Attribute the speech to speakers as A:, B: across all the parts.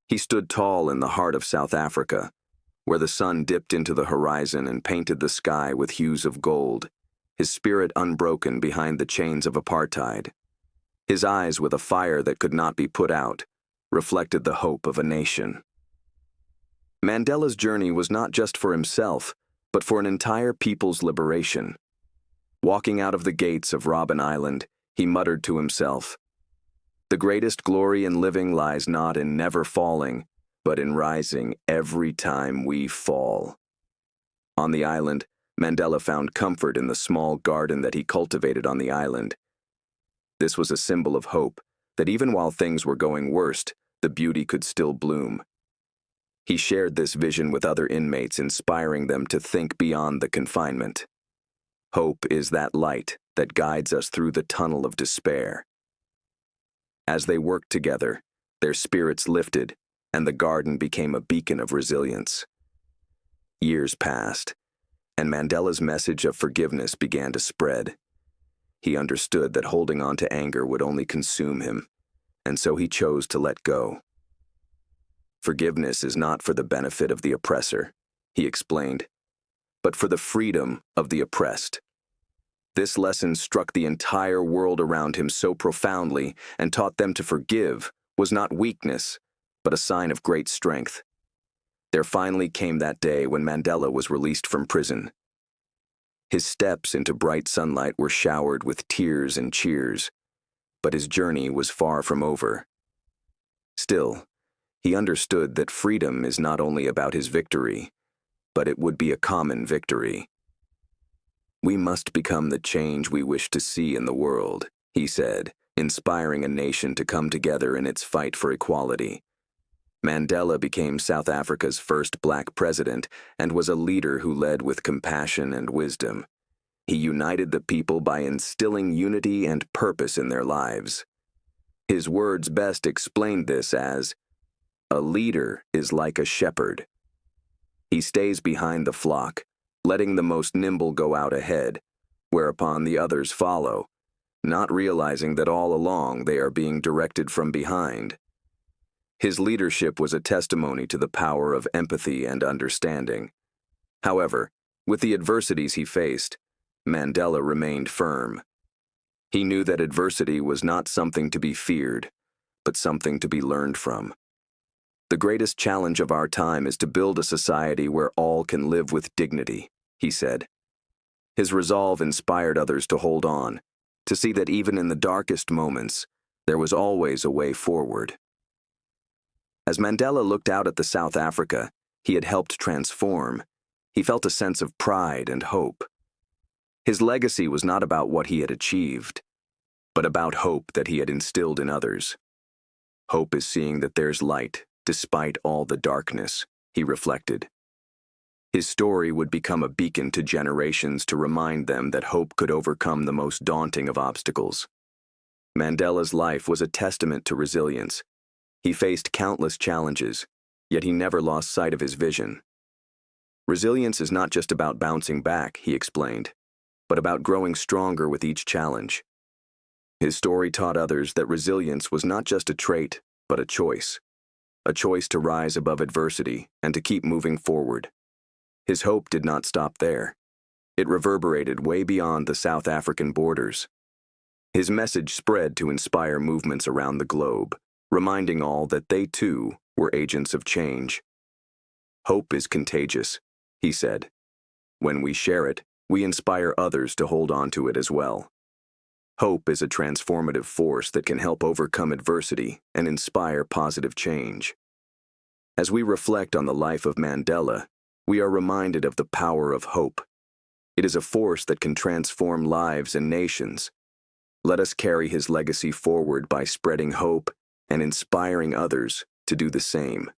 A: He stood tall in the heart of South Africa, where the sun dipped into the horizon and painted the sky with hues of gold, his spirit unbroken behind the chains of apartheid. His eyes, with a fire that could not be put out, reflected the hope of a nation. Mandela's journey was not just for himself, but for an entire people's liberation. Walking out of the gates of Robben Island, he muttered to himself, "The greatest glory in living lies not in never falling, but in rising every time we fall." On the island, Mandela found comfort in the small garden that he cultivated on the island. This was a symbol of hope, that even while things were going worst, the beauty could still bloom. He shared this vision with other inmates, inspiring them to think beyond the confinement. Hope is that light that guides us through the tunnel of despair. As they worked together, their spirits lifted, and the garden became a beacon of resilience. Years passed, and Mandela's message of forgiveness began to spread. He understood that holding on to anger would only consume him, and so he chose to let go. "Forgiveness is not for the benefit of the oppressor," he explained, "but for the freedom of the oppressed." This lesson struck the entire world around him so profoundly and taught them to forgive was not weakness, but a sign of great strength. There finally came that day when Mandela was released from prison. His steps into bright sunlight were showered with tears and cheers, but his journey was far from over. Still, he understood that freedom is not only about his victory, but it would be a common victory. "We must become the change we wish to see in the world," he said, inspiring a nation to come together in its fight for equality. Mandela became South Africa's first black president and was a leader who led with compassion and wisdom. He united the people by instilling unity and purpose in their lives. His words best explained this as, "A leader is like a shepherd. He stays behind the flock, letting the most nimble go out ahead, whereupon the others follow, not realizing that all along they are being directed from behind." His leadership was a testimony to the power of empathy and understanding. However, with the adversities he faced, Mandela remained firm. He knew that adversity was not something to be feared, but something to be learned from. "The greatest challenge of our time is to build a society where all can live with dignity," he said. His resolve inspired others to hold on, to see that even in the darkest moments, there was always a way forward. As Mandela looked out at the South Africa he had helped transform, he felt a sense of pride and hope. His legacy was not about what he had achieved, but about hope that he had instilled in others. "Hope is seeing that there's light, despite all the darkness," he reflected. His story would become a beacon to generations to remind them that hope could overcome the most daunting of obstacles. Mandela's life was a testament to resilience. He faced countless challenges, yet he never lost sight of his vision. "Resilience is not just about bouncing back," he explained, "but about growing stronger with each challenge." His story taught others that resilience was not just a trait, but a choice to rise above adversity and to keep moving forward. His hope did not stop there. It reverberated way beyond the South African borders. His message spread to inspire movements around the globe, reminding all that they too were agents of change. "Hope is contagious," he said. "When we share it, we inspire others to hold on to it as well. Hope is a transformative force that can help overcome adversity and inspire positive change." As we reflect on the life of Mandela, we are reminded of the power of hope. It is a force that can transform lives and nations. Let us carry his legacy forward by spreading hope and inspiring others to do the same.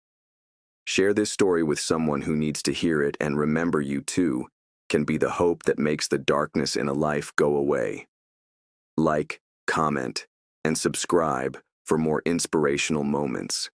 A: Share this story with someone who needs to hear it, and remember, you too can be the hope that makes the darkness in a life go away. Like, comment, and subscribe for more inspirational moments.